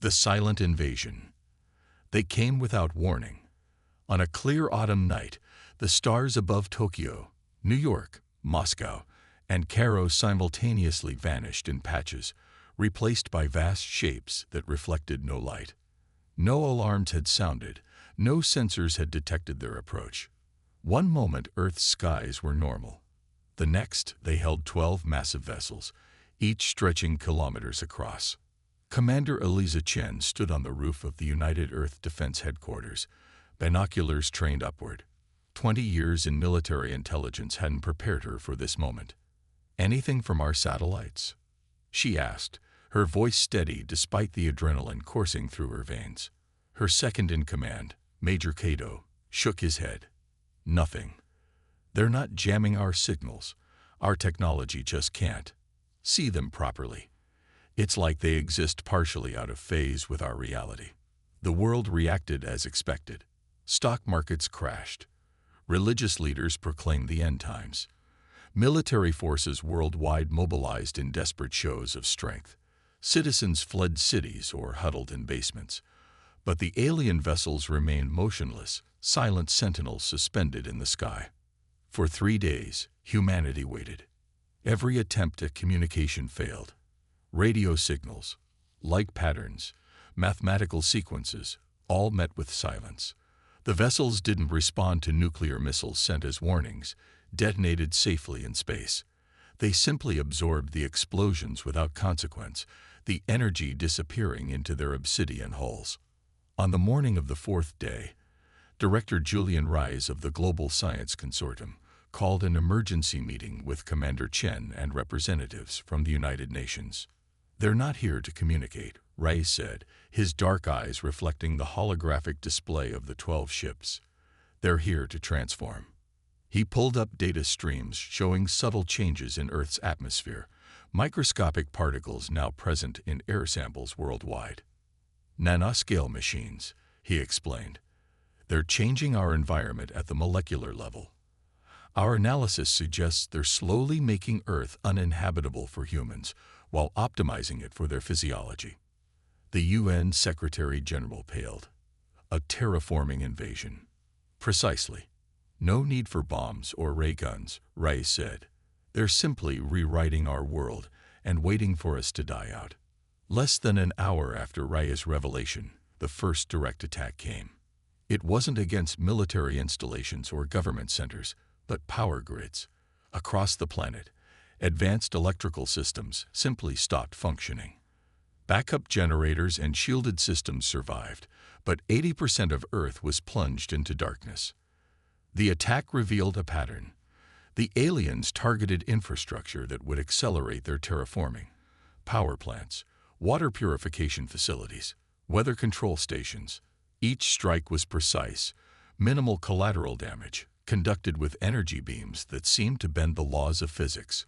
The silent invasion. They came without warning. On a clear autumn night, the stars above Tokyo, New York, Moscow, and Cairo simultaneously vanished in patches, replaced by vast shapes that reflected no light. No alarms had sounded, no sensors had detected their approach. One moment Earth's skies were normal. The next, they held 12 massive vessels, each stretching kilometers across. Commander Eliza Chen stood on the roof of the United Earth Defense Headquarters, binoculars trained upward. 20 years in military intelligence hadn't prepared her for this moment. "Anything from our satellites?" she asked, her voice steady despite the adrenaline coursing through her veins. Her second-in-command, Major Kato, shook his head. "Nothing. They're not jamming our signals. Our technology just can't see them properly. It's like they exist partially out of phase with our reality." The world reacted as expected. Stock markets crashed. Religious leaders proclaimed the end times. Military forces worldwide mobilized in desperate shows of strength. Citizens fled cities or huddled in basements. But the alien vessels remained motionless, silent sentinels suspended in the sky. For 3 days, humanity waited. Every attempt at communication failed. Radio signals, light patterns, mathematical sequences, all met with silence. The vessels didn't respond to nuclear missiles sent as warnings, detonated safely in space. They simply absorbed the explosions without consequence, the energy disappearing into their obsidian hulls. On the morning of the 4th day, Director Julian Ries of the Global Science Consortium called an emergency meeting with Commander Chen and representatives from the United Nations. "They're not here to communicate," Ries said, his dark eyes reflecting the holographic display of the 12 ships. "They're here to transform." He pulled up data streams showing subtle changes in Earth's atmosphere, microscopic particles now present in air samples worldwide. "Nanoscale machines," he explained. "They're changing our environment at the molecular level. Our analysis suggests they're slowly making Earth uninhabitable for humans while optimizing it for their physiology." The UN Secretary-General paled. "A terraforming invasion." "Precisely. No need for bombs or ray guns," Ries said. "They're simply rewriting our world and waiting for us to die out." Less than an hour after Ries' revelation, the first direct attack came. It wasn't against military installations or government centers, but power grids. Across the planet, advanced electrical systems simply stopped functioning. Backup generators and shielded systems survived, but 80% of Earth was plunged into darkness. The attack revealed a pattern. The aliens targeted infrastructure that would accelerate their terraforming. Power plants, water purification facilities, weather control stations. Each strike was precise, minimal collateral damage, conducted with energy beams that seemed to bend the laws of physics.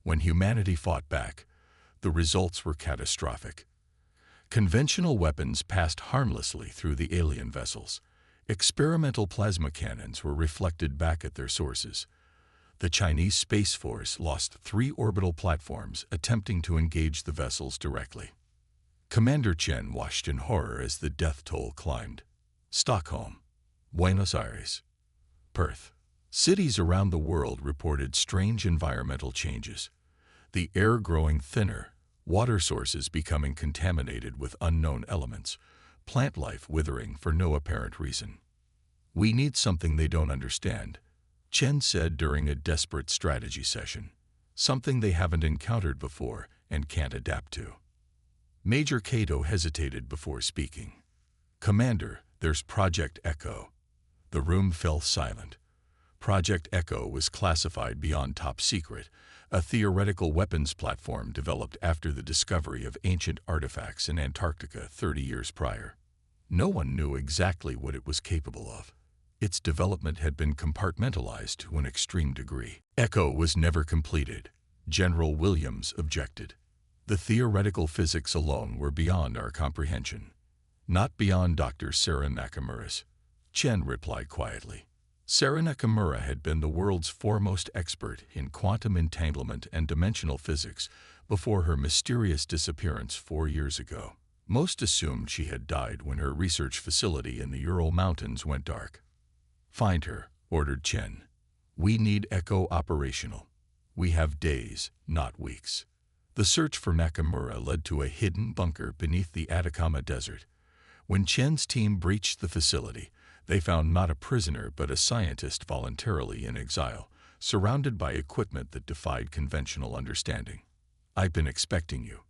When humanity fought back, the results were catastrophic. Conventional weapons passed harmlessly through the alien vessels. Experimental plasma cannons were reflected back at their sources. The Chinese Space Force lost 3 orbital platforms attempting to engage the vessels directly. Commander Chen watched in horror as the death toll climbed. Stockholm, Buenos Aires, Perth. Cities around the world reported strange environmental changes. The air growing thinner, water sources becoming contaminated with unknown elements, plant life withering for no apparent reason. "We need something they don't understand," Chen said during a desperate strategy session. "Something they haven't encountered before and can't adapt to." Major Kato hesitated before speaking. "Commander, there's Project Echo." The room fell silent. Project Echo was classified beyond top secret, a theoretical weapons platform developed after the discovery of ancient artifacts in Antarctica 30 years prior. No one knew exactly what it was capable of. Its development had been compartmentalized to an extreme degree. Echo was never completed. General Williams objected. "The theoretical physics alone were beyond our comprehension." "Not beyond Dr. Sarah Nakamura's," Chen replied quietly. Sarah Nakamura had been the world's foremost expert in quantum entanglement and dimensional physics before her mysterious disappearance 4 years ago. Most assumed she had died when her research facility in the Ural Mountains went dark. "Find her," ordered Chen. "We need Echo operational. We have days, not weeks." The search for Nakamura led to a hidden bunker beneath the Atacama Desert. When Chen's team breached the facility, they found not a prisoner but a scientist voluntarily in exile, surrounded by equipment that defied conventional understanding. "I've been expecting you,"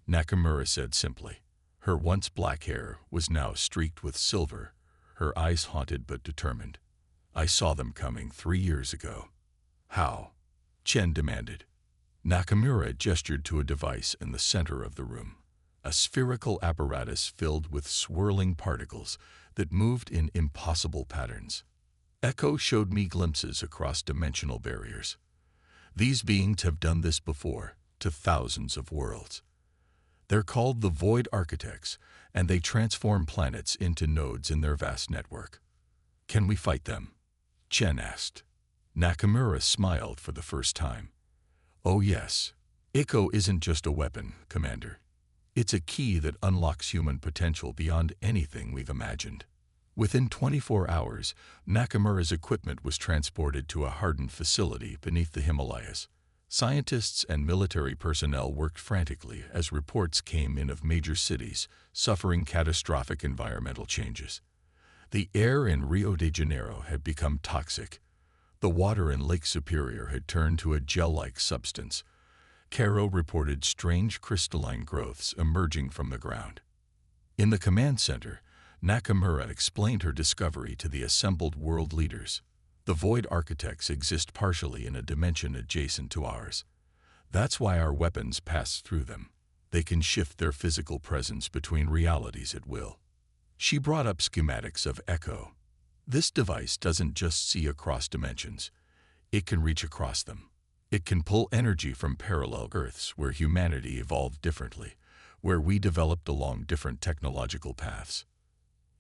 Nakamura said simply. Her once black hair was now streaked with silver, her eyes haunted but determined. "I saw them coming 3 years ago." "How?" Chen demanded. Nakamura gestured to a device in the center of the room, a spherical apparatus filled with swirling particles that moved in impossible patterns. "Echo showed me glimpses across dimensional barriers. These beings have done this before, to thousands of worlds. They're called the Void Architects, and they transform planets into nodes in their vast network." "Can we fight them?" Chen asked. Nakamura smiled for the first time. "Oh yes. Echo isn't just a weapon, Commander. It's a key that unlocks human potential beyond anything we've imagined." Within 24 hours, Nakamura's equipment was transported to a hardened facility beneath the Himalayas. Scientists and military personnel worked frantically as reports came in of major cities suffering catastrophic environmental changes. The air in Rio de Janeiro had become toxic. The water in Lake Superior had turned to a gel-like substance. Cairo reported strange crystalline growths emerging from the ground. In the command center, Nakamura explained her discovery to the assembled world leaders. "The Void Architects exist partially in a dimension adjacent to ours. That's why our weapons pass through them. They can shift their physical presence between realities at will." She brought up schematics of Echo. "This device doesn't just see across dimensions. It can reach across them. It can pull energy from parallel Earths where humanity evolved differently, where we developed along different technological paths."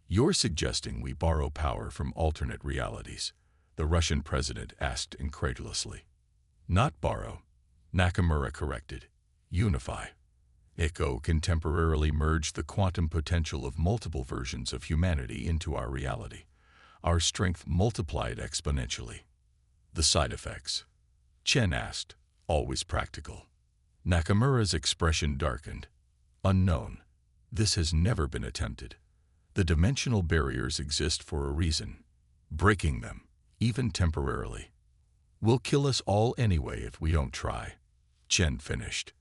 "You're suggesting we borrow power from alternate realities?" the Russian president asked incredulously. "Not borrow," Nakamura corrected. "Unify. Echo can temporarily merge the quantum potential of multiple versions of humanity into our reality. Our strength multiplied exponentially." "The side effects?" Chen asked, always practical. Nakamura's expression darkened. "Unknown. This has never been attempted. The dimensional barriers exist for a reason. Breaking them, even temporarily, will kill us all anyway if we don't try," Chen finished.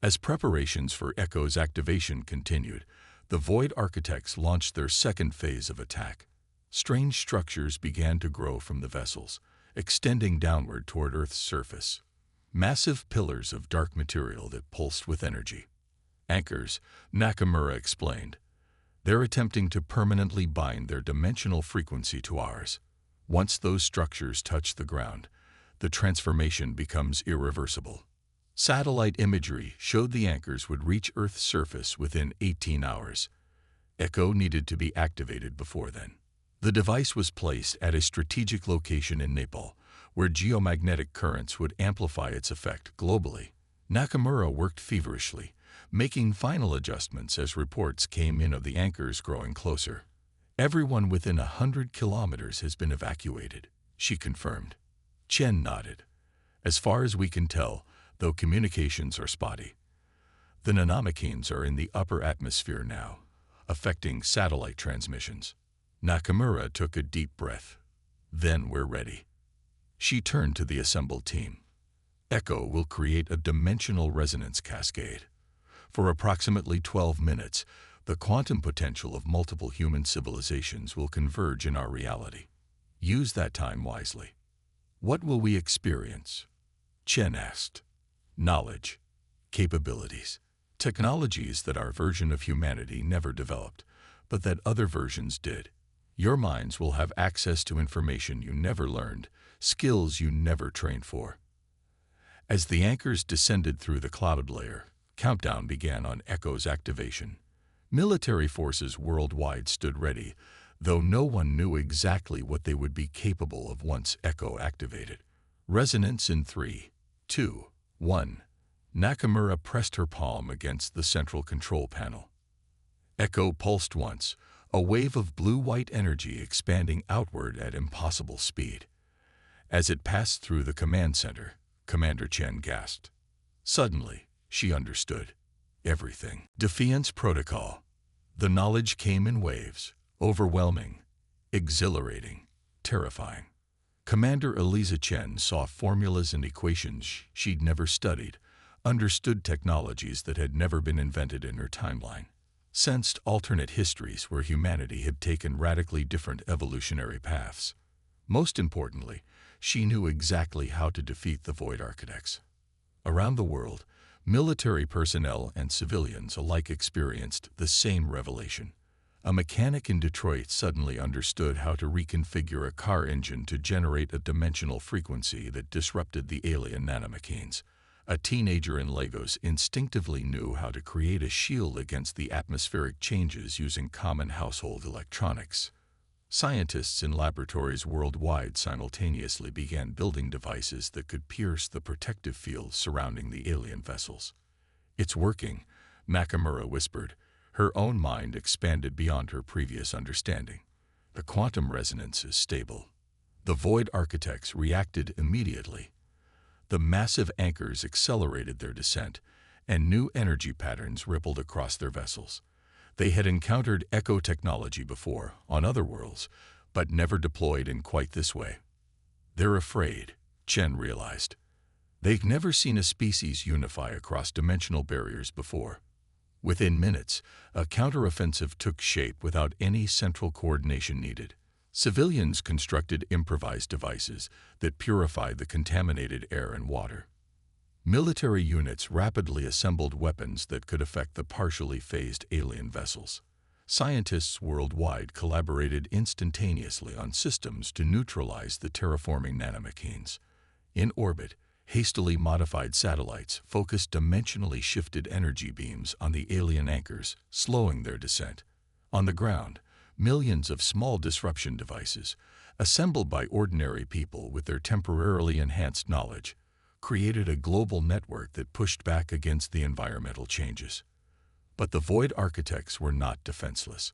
As preparations for Echo's activation continued, the Void Architects launched their second phase of attack. Strange structures began to grow from the vessels, extending downward toward Earth's surface. Massive pillars of dark material that pulsed with energy. "Anchors," Nakamura explained. "They're attempting to permanently bind their dimensional frequency to ours. Once those structures touch the ground, the transformation becomes irreversible." Satellite imagery showed the anchors would reach Earth's surface within 18 hours. Echo needed to be activated before then. The device was placed at a strategic location in Nepal, where geomagnetic currents would amplify its effect globally. Nakamura worked feverishly, making final adjustments as reports came in of the anchors growing closer. "Everyone within 100 kilometers has been evacuated," she confirmed. Chen nodded. "As far as we can tell, though communications are spotty. The Nanomachines are in the upper atmosphere now, affecting satellite transmissions." Nakamura took a deep breath. "Then we're ready." She turned to the assembled team. "Echo will create a dimensional resonance cascade. For approximately 12 minutes, the quantum potential of multiple human civilizations will converge in our reality. Use that time wisely." "What will we experience?" Chen asked. "Knowledge, capabilities, technologies that our version of humanity never developed, but that other versions did. Your minds will have access to information you never learned, skills you never trained for." As the anchors descended through the cloud layer, countdown began on Echo's activation. Military forces worldwide stood ready, though no one knew exactly what they would be capable of once Echo activated. Resonance in 3, 2, 1. Nakamura pressed her palm against the central control panel. Echo pulsed once, a wave of blue-white energy expanding outward at impossible speed. As it passed through the command center, Commander Chen gasped. Suddenly, she understood. Everything. Defiance Protocol. The knowledge came in waves, overwhelming, exhilarating, terrifying. Commander Eliza Chen saw formulas and equations she'd never studied, understood technologies that had never been invented in her timeline, sensed alternate histories where humanity had taken radically different evolutionary paths. Most importantly, she knew exactly how to defeat the Void Architects. Around the world, military personnel and civilians alike experienced the same revelation. A mechanic in Detroit suddenly understood how to reconfigure a car engine to generate a dimensional frequency that disrupted the alien nanomachines. A teenager in Lagos instinctively knew how to create a shield against the atmospheric changes using common household electronics. Scientists in laboratories worldwide simultaneously began building devices that could pierce the protective fields surrounding the alien vessels. "It's working," Nakamura whispered. Her own mind expanded beyond her previous understanding. "The quantum resonance is stable." The Void Architects reacted immediately. The massive anchors accelerated their descent, and new energy patterns rippled across their vessels. They had encountered echo technology before, on other worlds, but never deployed in quite this way. "They're afraid," Chen realized. They'd never seen a species unify across dimensional barriers before. Within minutes, a counteroffensive took shape without any central coordination needed. Civilians constructed improvised devices that purified the contaminated air and water. Military units rapidly assembled weapons that could affect the partially phased alien vessels. Scientists worldwide collaborated instantaneously on systems to neutralize the terraforming nanomachines. In orbit, hastily modified satellites focused dimensionally shifted energy beams on the alien anchors, slowing their descent. On the ground, millions of small disruption devices, assembled by ordinary people with their temporarily enhanced knowledge, created a global network that pushed back against the environmental changes. But the Void Architects were not defenseless.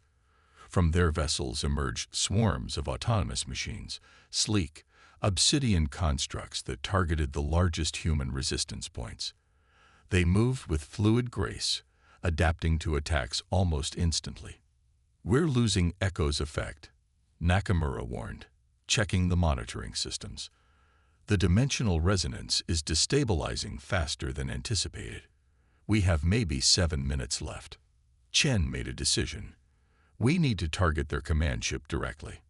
From their vessels emerged swarms of autonomous machines, sleek, obsidian constructs that targeted the largest human resistance points. They moved with fluid grace, adapting to attacks almost instantly. "We're losing Echo's effect," Nakamura warned, checking the monitoring systems. "The dimensional resonance is destabilizing faster than anticipated. We have maybe 7 minutes left." Chen made a decision. "We need to target their command ship directly.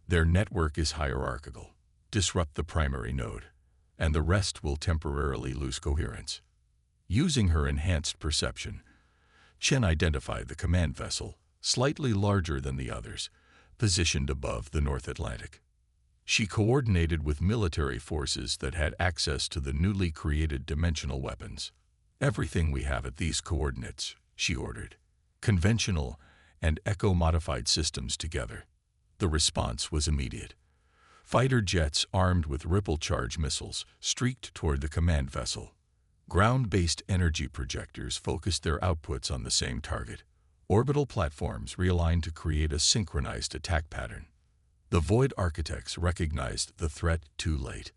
Their network is hierarchical. Disrupt the primary node, and the rest will temporarily lose coherence." Using her enhanced perception, Chen identified the command vessel, slightly larger than the others, positioned above the North Atlantic. She coordinated with military forces that had access to the newly created dimensional weapons. "Everything we have at these coordinates," she ordered. "Conventional and echo-modified systems together." The response was immediate. Fighter jets armed with ripple-charge missiles streaked toward the command vessel. Ground-based energy projectors focused their outputs on the same target. Orbital platforms realigned to create a synchronized attack pattern. The Void Architects recognized the threat too late.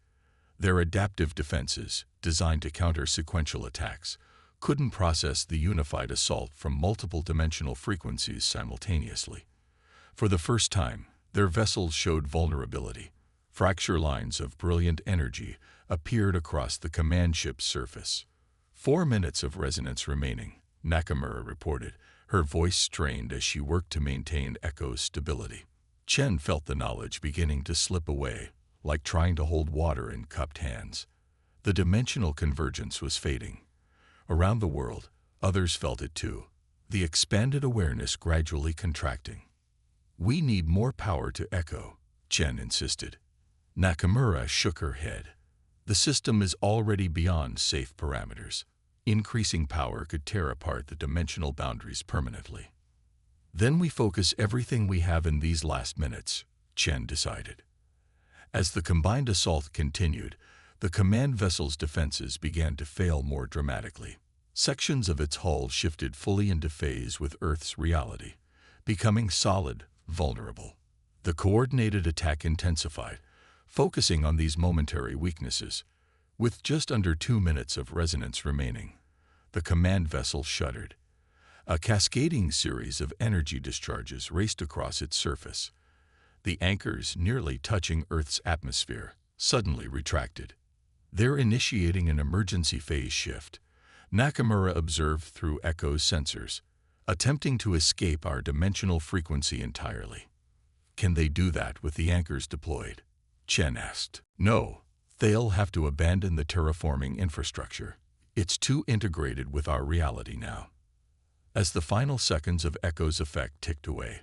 Their adaptive defenses, designed to counter sequential attacks, couldn't process the unified assault from multiple dimensional frequencies simultaneously. For the first time, their vessels showed vulnerability. Fracture lines of brilliant energy appeared across the command ship's surface. 4 minutes of resonance remaining, Nakamura reported, her voice strained as she worked to maintain Echo's stability. Chen felt the knowledge beginning to slip away, like trying to hold water in cupped hands. The dimensional convergence was fading. Around the world, others felt it too, the expanded awareness gradually contracting. "We need more power to echo," Chen insisted. Nakamura shook her head. "The system is already beyond safe parameters. Increasing power could tear apart the dimensional boundaries permanently." "Then we focus everything we have in these last minutes," Chen decided. As the combined assault continued, the command vessel's defenses began to fail more dramatically. Sections of its hull shifted fully into phase with Earth's reality, becoming solid, vulnerable. The coordinated attack intensified, focusing on these momentary weaknesses. With just under 2 minutes of resonance remaining, the command vessel shuddered. A cascading series of energy discharges raced across its surface. The anchors, nearly touching Earth's atmosphere, suddenly retracted. They're initiating an emergency phase shift, Nakamura observed through Echo's sensors, attempting to escape our dimensional frequency entirely. Can they do that with the anchors deployed? Chen asked. No, they'll have to abandon the terraforming infrastructure. It's too integrated with our reality now. As the final seconds of Echo's effect ticked away,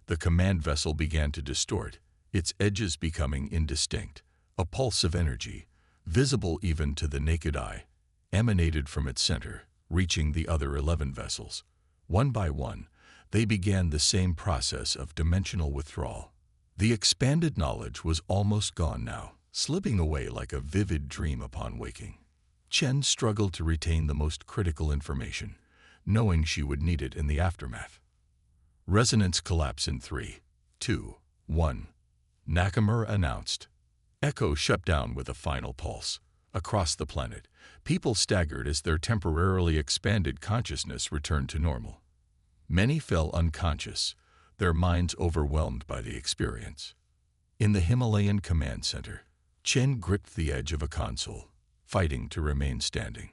the command vessel began to distort, its edges becoming indistinct. A pulse of energy, visible even to the naked eye, emanated from its center, reaching the other 11 vessels. One by one, they began the same process of dimensional withdrawal. The expanded knowledge was almost gone now, slipping away like a vivid dream upon waking. Chen struggled to retain the most critical information, knowing she would need it in the aftermath. Resonance collapse in 3, 2, 1. Nakamura announced. Echo shut down with a final pulse. Across the planet, people staggered as their temporarily expanded consciousness returned to normal. Many fell unconscious, their minds overwhelmed by the experience. In the Himalayan command center, Chen gripped the edge of a console, fighting to remain standing.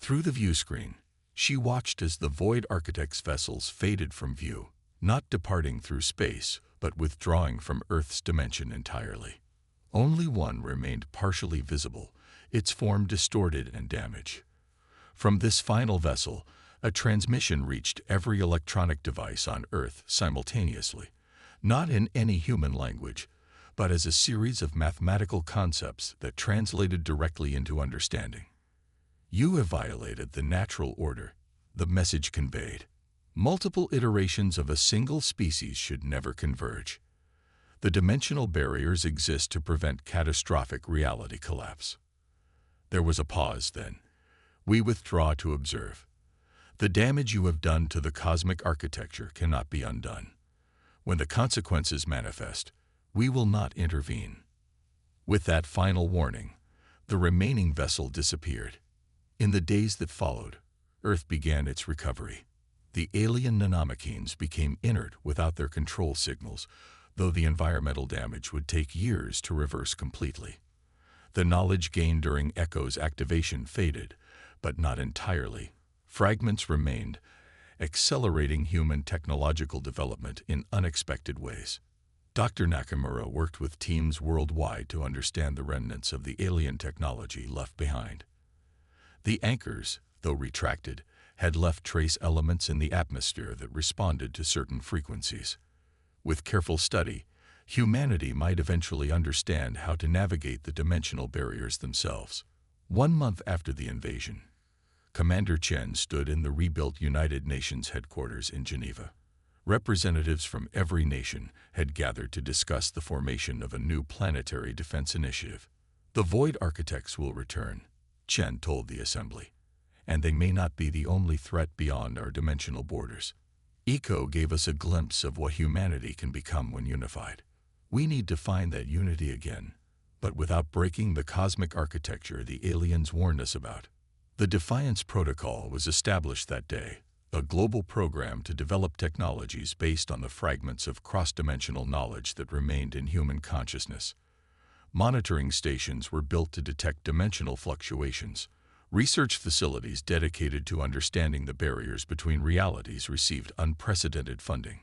Through the view screen, she watched as the Void Architect's vessels faded from view, not departing through space, but withdrawing from Earth's dimension entirely. Only one remained partially visible, its form distorted and damaged. From this final vessel, a transmission reached every electronic device on Earth simultaneously, not in any human language, but as a series of mathematical concepts that translated directly into understanding. You have violated the natural order, the message conveyed. Multiple iterations of a single species should never converge. The dimensional barriers exist to prevent catastrophic reality collapse. There was a pause then. We withdraw to observe. The damage you have done to the cosmic architecture cannot be undone. When the consequences manifest, we will not intervene. With that final warning, the remaining vessel disappeared. In the days that followed, Earth began its recovery. The alien nanomachines became inert without their control signals, though the environmental damage would take years to reverse completely. The knowledge gained during Echo's activation faded, but not entirely. Fragments remained, accelerating human technological development in unexpected ways. Dr. Nakamura worked with teams worldwide to understand the remnants of the alien technology left behind. The anchors, though retracted, had left trace elements in the atmosphere that responded to certain frequencies. With careful study, humanity might eventually understand how to navigate the dimensional barriers themselves. 1 month after the invasion, Commander Chen stood in the rebuilt United Nations headquarters in Geneva. Representatives from every nation had gathered to discuss the formation of a new planetary defense initiative. The Void Architects will return, Chen told the assembly, and they may not be the only threat beyond our dimensional borders. Echo gave us a glimpse of what humanity can become when unified. We need to find that unity again, but without breaking the cosmic architecture the aliens warned us about. The Defiance Protocol was established that day, a global program to develop technologies based on the fragments of cross-dimensional knowledge that remained in human consciousness. Monitoring stations were built to detect dimensional fluctuations. Research facilities dedicated to understanding the barriers between realities received unprecedented funding.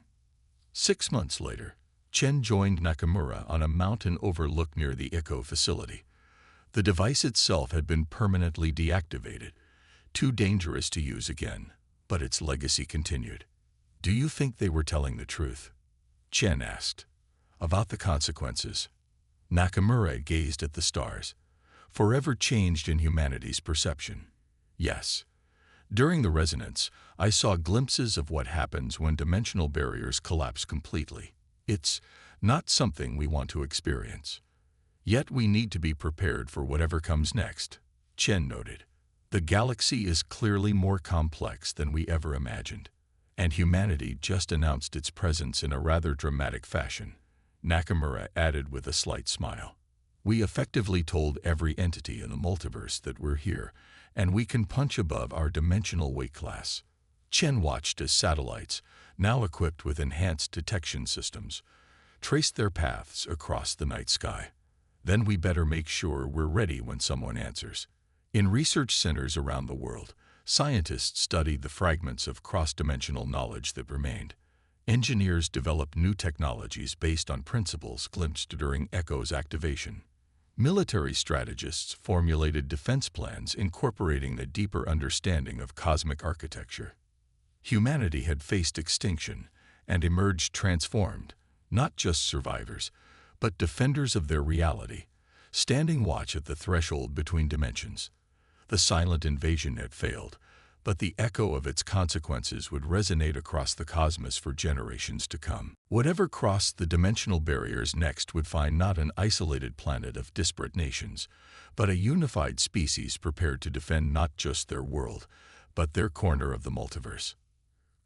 6 months later, Chen joined Nakamura on a mountain overlook near the Echo facility. The device itself had been permanently deactivated, too dangerous to use again, but its legacy continued. Do you think they were telling the truth? Chen asked. About the consequences. Nakamura gazed at the stars, forever changed in humanity's perception. Yes. During the resonance, I saw glimpses of what happens when dimensional barriers collapse completely. It's not something we want to experience. Yet we need to be prepared for whatever comes next, Chen noted. The galaxy is clearly more complex than we ever imagined, and humanity just announced its presence in a rather dramatic fashion. Nakamura added with a slight smile. We effectively told every entity in the multiverse that we're here, and we can punch above our dimensional weight class. Chen watched as satellites, now equipped with enhanced detection systems, traced their paths across the night sky. Then we better make sure we're ready when someone answers. In research centers around the world, scientists studied the fragments of cross-dimensional knowledge that remained. Engineers developed new technologies based on principles glimpsed during ECHO's activation. Military strategists formulated defense plans incorporating a deeper understanding of cosmic architecture. Humanity had faced extinction and emerged transformed, not just survivors, but defenders of their reality, standing watch at the threshold between dimensions. The silent invasion had failed, but the echo of its consequences would resonate across the cosmos for generations to come. Whatever crossed the dimensional barriers next would find not an isolated planet of disparate nations, but a unified species prepared to defend not just their world, but their corner of the multiverse.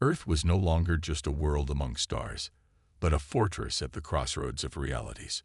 Earth was no longer just a world among stars, but a fortress at the crossroads of realities.